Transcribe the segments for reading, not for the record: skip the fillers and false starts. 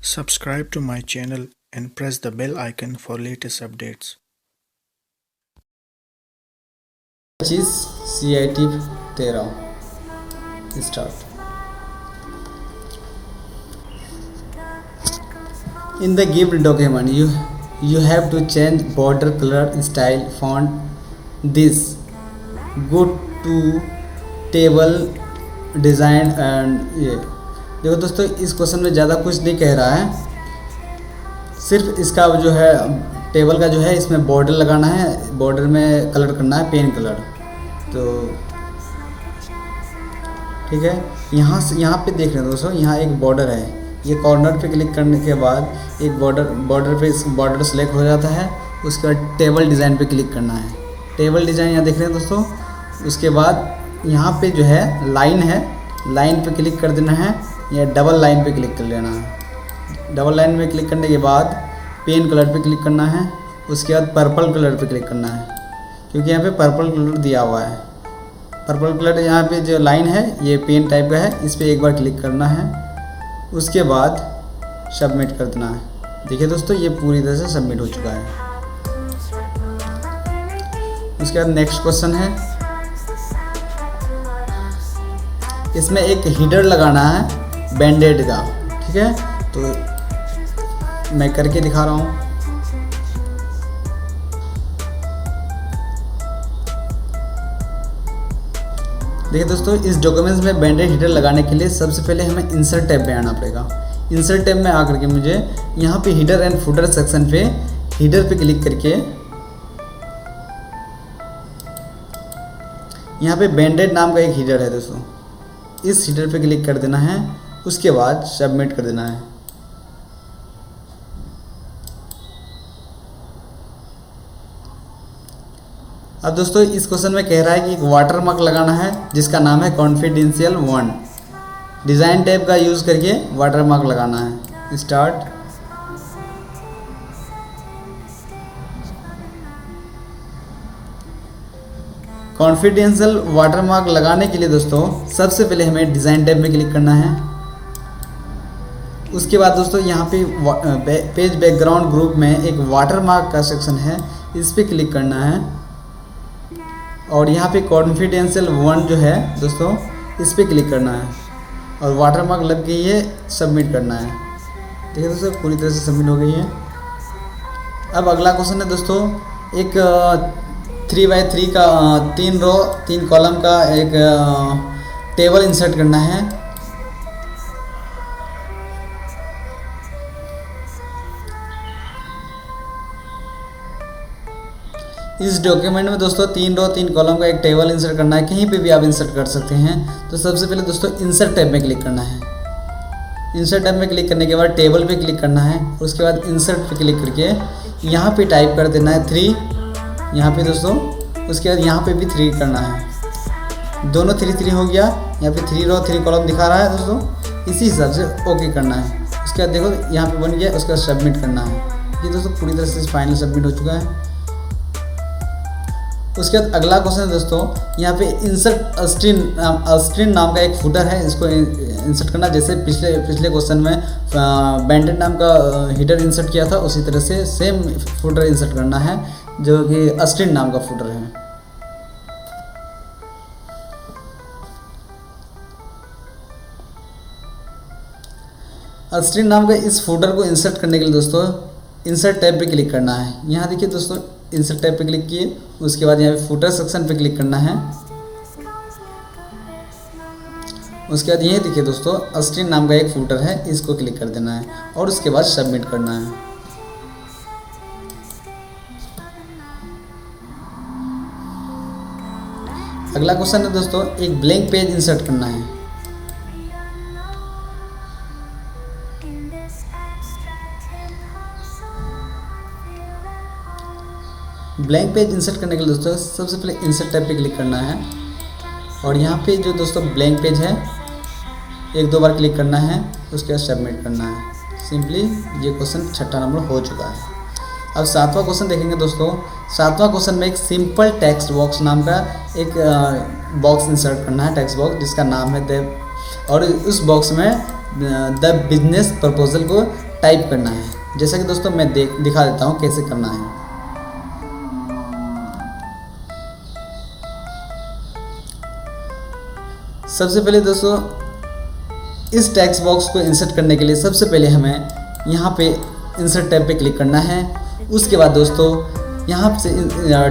Subscribe to my channel and press the bell icon for latest updates. BS-CIT 13 start. In the given document, you have to change border color, style, font. This go to table design and ये देखो दोस्तों, इस question में ज़्यादा कुछ नहीं कह रहा है, सिर्फ इसका जो है टेबल का जो है इसमें बॉर्डर लगाना है, बॉर्डर में कलर करना है पेन कलर। तो ठीक है, यहाँ पे देख रहे हैं दोस्तों, यहाँ एक बॉर्डर है, ये कॉर्नर पे क्लिक करने के बाद एक बॉर्डर सेलेक्ट हो जाता है। उसके बाद टेबल डिज़ाइन पे क्लिक करना है, टेबल डिज़ाइन यहाँ देख रहे हैं दोस्तों। उसके बाद यहाँ पे जो है लाइन है, लाइन पे क्लिक कर देना है या डबल लाइन पे क्लिक कर लेना है। डबल लाइन में क्लिक करने के बाद पेन कलर पे क्लिक करना है। उसके बाद पर्पल कलर पे क्लिक करना है, क्योंकि यहाँ पे पर्पल कलर दिया हुआ है। पर्पल कलर यहाँ पे जो लाइन है ये पेन टाइप का है, इस पर एक बार क्लिक करना है। उसके बाद सबमिट कर देना है। देखिए दोस्तों, ये पूरी तरह से सबमिट हो चुका है। उसके बाद नेक्स्ट क्वेश्चन है, इसमें एक हीडर लगाना है बैंडेड का। ठीक है, तो मैं करके दिखा रहा हूँ। देखिए दोस्तों, इस डॉक्यूमेंट्स में बैंडेड हीडर लगाने के लिए सबसे पहले हमें इंसर्ट टैब में आना पड़ेगा। इंसर्ट टैब में आकर के मुझे यहाँ पे हीडर एंड फुटर सेक्शन पे हीडर पे क्लिक करके यहाँ पे बैंडेड नाम का एक हीडर है दोस्तों, इस हीडर पे क्लिक कर देना है। उसके बाद सबमिट कर देना है। अब दोस्तों, इस क्वेश्चन में कह रहा है कि एक वाटर मार्क लगाना है जिसका नाम है कॉन्फिडेंशियल 1। डिज़ाइन टैब का यूज़ करके वाटर मार्क लगाना है। स्टार्ट। कॉन्फिडेंशियल वाटर मार्क लगाने के लिए दोस्तों सबसे पहले हमें डिज़ाइन टैब में क्लिक करना है। उसके बाद दोस्तों यहाँ पे पेज बैकग्राउंड ग्रुप में एक वाटर मार्क का सेक्शन है, इस पर क्लिक करना है। और यहाँ पे कॉन्फिडेंशियल 1 जो है दोस्तों, इस पर क्लिक करना है और वाटर मार्क लग गई है, सबमिट करना है। देखिए दोस्तों, पूरी तरह से सबमिट हो गई है। अब अगला क्वेश्चन है दोस्तों, एक 3x3 का 3 रो 3 कॉलम का एक टेबल इंसर्ट करना है। इस डॉक्यूमेंट में दोस्तों 3 रो 3 कॉलम का एक टेबल इंसर्ट करना है, कहीं पे भी आप इंसर्ट कर सकते हैं। तो सबसे पहले दोस्तों इंसर्ट टैब में क्लिक करना है। इंसर्ट टैब में क्लिक करने के बाद टेबल पे क्लिक करना है। उसके बाद इंसर्ट पे क्लिक करके यहाँ पे टाइप कर देना है 3 यहाँ पे दोस्तों। उसके बाद यहाँ पे भी 3 करना है, दोनों 3 हो गया। यहाँ पे 3 रो 3 कॉलम दिखा रहा है दोस्तों, इसी हिसाब से ओके करना है। उसके बाद देखो यहाँ पे बन गया, उसके बाद सबमिट करना है। ये दोस्तों पूरी तरह से फाइनल सबमिट हो चुका है। उसके बाद अगला क्वेश्चन है दोस्तों, यहाँ पे इंसर्ट स्ट्रीन नाम का एक फुटर है, इसको इंसर्ट करना। जैसे पिछले क्वेश्चन में बैंडेड नाम का हीडर इंसर्ट किया था, उसी तरह से सेम फुटर इंसर्ट करना है, जो कि स्ट्रीन नाम का फुटर है। स्ट्रीन नाम का इस फुटर को इंसर्ट करने के लिए दोस्तों इंसर्ट टैब पे क्लिक करना है। यहाँ देखिए दोस्तों, इंसर्ट टैब पे क्लिक किए। उसके बाद यहाँ पे फुटर सेक्शन पे क्लिक करना है। उसके बाद ये देखिए दोस्तों, स्ट्रीन नाम का एक फुटर है, इसको क्लिक कर देना है और उसके बाद सबमिट करना है। अगला क्वेश्चन है दोस्तों, एक ब्लैंक पेज इंसर्ट करना है। ब्लैंक पेज इंसर्ट करने के लिए दोस्तों सबसे पहले इंसर्ट टैब पे क्लिक करना है और यहाँ पे जो दोस्तों ब्लैंक पेज है 1-2 बार क्लिक करना है। उसके बाद सबमिट करना है। सिंपली ये क्वेश्चन 6ठा नंबर हो चुका है। अब 7वां क्वेश्चन देखेंगे दोस्तों। 7वां क्वेश्चन में एक सिंपल टेक्स्ट बॉक्स नाम का एक बॉक्स इंसर्ट करना है, टेक्स्ट बॉक्स जिसका नाम है देव, और उस बॉक्स में द बिजनेस प्रपोजल को टाइप करना है। जैसा कि दोस्तों मैं दिखा देता हूँ कैसे करना है। सबसे पहले दोस्तों इस टेक्स्ट बॉक्स को इंसर्ट करने के लिए सबसे पहले हमें यहाँ पे इंसर्ट टैब पे क्लिक करना है। उसके बाद दोस्तों यहाँ से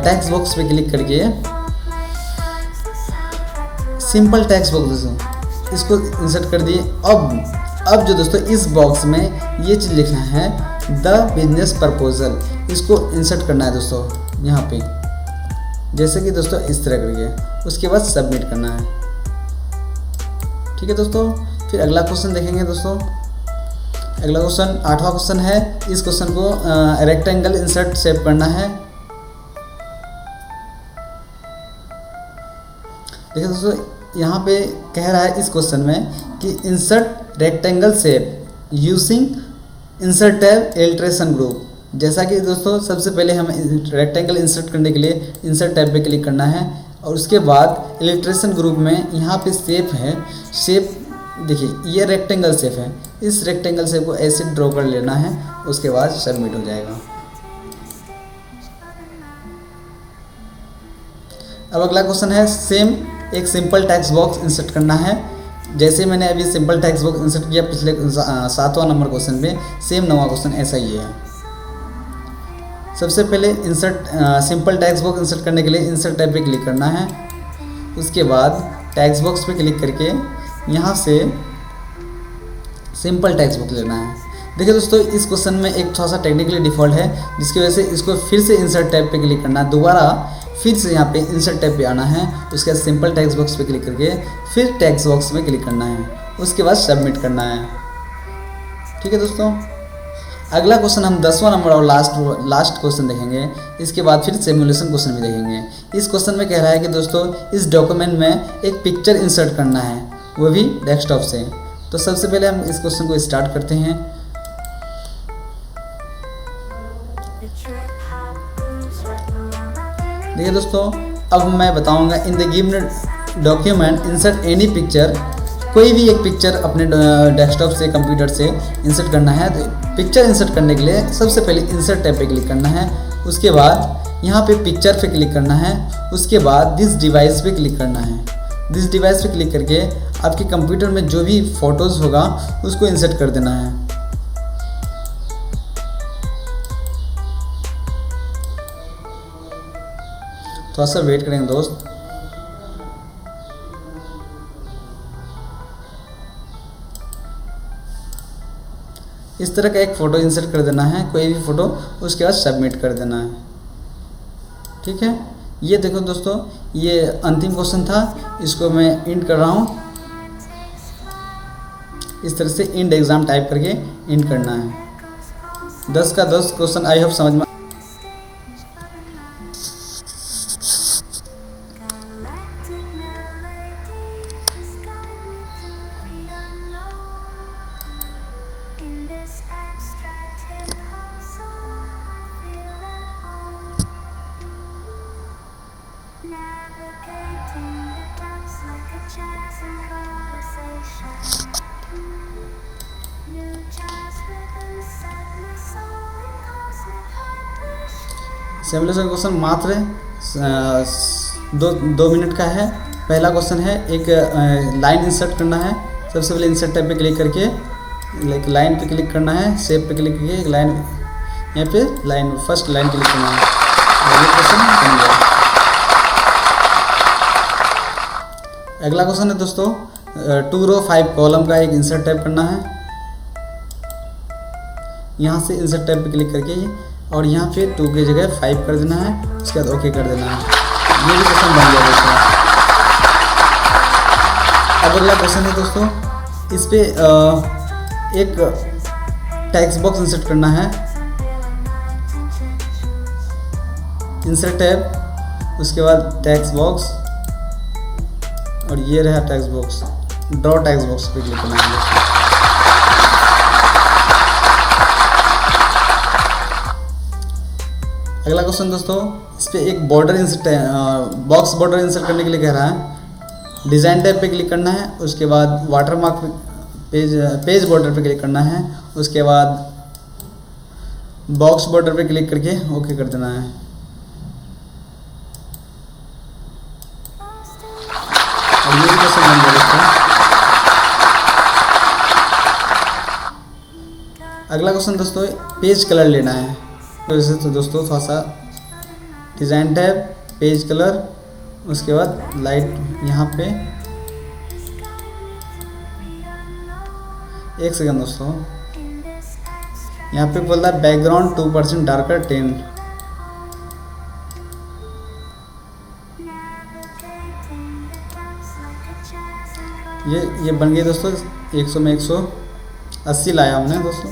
टेक्स्ट बॉक्स पे क्लिक करके सिंपल टेक्स्ट बॉक्स दोस्तों इसको इंसर्ट कर दिए। अब जो दोस्तों इस बॉक्स में ये चीज़ लिखना है द बिजनेस प्रपोजल, इसको इंसर्ट करना है दोस्तों यहाँ पे, जैसे कि दोस्तों इस तरह करके। उसके बाद सबमिट करना है। ठीक है दोस्तों, फिर अगला क्वेश्चन देखेंगे दोस्तों। अगला क्वेश्चन 8वां क्वेश्चन है। इस क्वेश्चन को रेक्टेंगल इंसर्ट शेप करना है। देखिए दोस्तों यहाँ पे कह रहा है इस क्वेश्चन में कि insert rectangle shape using insert tab illustration group. जैसा कि दोस्तों सबसे पहले हमें रेक्टेंगल इंसर्ट करने के लिए इंसर्ट टैब पे क्लिक करना है और उसके बाद इलस्ट्रेशन ग्रुप में यहाँ पे शेप है। शेप देखिए ये रेक्टेंगल शेप है, इस रेक्टेंगल शेप को ऐसे ड्रॉ कर लेना है। उसके बाद सबमिट हो जाएगा। अब अगला क्वेश्चन है सेम एक सिंपल टेक्स्ट बॉक्स इंसर्ट करना है। जैसे मैंने अभी सिंपल टेक्स्ट बॉक्स इंसर्ट किया पिछले 7वां नंबर क्वेश्चन पे, सेम 9वां क्वेश्चन ऐसा ही है। सबसे पहले insert simple text box insert करने के लिए इंसर्ट टैब पे क्लिक करना है। उसके बाद टेक्स्ट बॉक्स पे क्लिक करके यहाँ से सिंपल टेक्स्ट बॉक्स लेना है। देखिए दोस्तों इस क्वेश्चन में एक थोड़ा सा टेक्निकली डिफ़ॉल्ट है, जिसकी वजह से इसको फिर से इंसर्ट टैब पे क्लिक करना है। दोबारा फिर से यहाँ पे इंसर्ट टैब पे आना है। उसके बाद सिंपल टेक्स्ट बॉक्स पे क्लिक करके फिर टेक्स्ट बॉक्स में क्लिक करना है। उसके बाद सबमिट करना है। ठीक है दोस्तों, अगला क्वेश्चन हम 10वां नंबर और लास्ट क्वेश्चन देखेंगे। इसके बाद फिर सिमुलेशन क्वेश्चन भी देखेंगे। इस क्वेश्चन में कह रहा है कि दोस्तों इस डॉक्यूमेंट में एक पिक्चर इंसर्ट करना है, वो भी डेस्कटॉप से। तो सबसे पहले हम इस क्वेश्चन को स्टार्ट करते हैं। देखिए दोस्तों अब मैं बताऊंगा in the given document insert any picture. कोई भी एक पिक्चर अपने डेस्कटॉप से कंप्यूटर से इंसर्ट करना है। तो पिक्चर इंसर्ट करने के लिए सबसे पहले इंसर्ट टैब पे क्लिक करना है। उसके बाद यहाँ पे पिक्चर पे क्लिक करना है। उसके बाद दिस डिवाइस पे क्लिक करना है। दिस डिवाइस पे क्लिक करके आपके कंप्यूटर में जो भी फोटोज़ होगा उसको इंसर्ट कर देना है। थोड़ा सा वेट करेंगे दोस्त। इस तरह का एक फ़ोटो इंसर्ट कर देना है, कोई भी फ़ोटो। उसके बाद सबमिट कर देना है। ठीक है, ये देखो दोस्तों ये अंतिम क्वेश्चन था, इसको मैं इंड कर रहा हूँ। इस तरह से इंड एग्ज़ाम टाइप करके इंड करना है। 10 का 10 क्वेश्चन आई होप समझ में। सिमुलेशन क्वेश्चन मात्र 2 मिनट का है। पहला क्वेश्चन है एक लाइन इंसर्ट करना है। सबसे पहले इंसर्ट टैब पे क्लिक करके एक लाइन पे क्लिक करना है। शेप पे क्लिक करके एक लाइन यहाँ पे लाइन फर्स्ट लाइन क्लिक करना है। ये क्वेश्चन बन गया। अगला क्वेश्चन है दोस्तों 2 रो 5 कॉलम का एक इंसर्ट टैब करना है। यहाँ से इंसर्ट टैब पे क्लिक करके और यहाँ पे 2 की जगह 5 कर देना है। उसके बाद ओके कर देना है। ये भी क्वेश्चन बन गया दोस्तों। अब अगला क्वेश्चन है दोस्तों, इस पे एक टेक्स्ट बॉक्स इंसर्ट करना है। इंसर्ट टैब, उसके बाद टेक्स्ट बॉक्स और ये रहा text box. Draw text box पे क्लिक करना है। अगला क्वेश्चन दोस्तों, इस पे एक border insert box border insert करने के लिए कह रहा है। डिज़ाइन टैब पे क्लिक करना है। उसके बाद वाटर मार्क पेज बॉर्डर पे क्लिक करना है। उसके बाद बॉक्स बॉर्डर पे क्लिक करके ओके कर देना है। और ये भी कैसे बन गया दोस्तों। अगला क्वेश्चन दोस्तों, पेज कलर लेना है। तो जैसे तो दोस्तों थोड़ा सा डिज़ाइन टैब, पेज कलर, उसके बाद लाइट यहाँ पे। एक सेकंड दोस्तों, यहाँ पे बोल रहा है बैकग्राउंड 2% डार्कर 10। ये बन गई दोस्तों। 100 में 180 लाया हमने दोस्तों।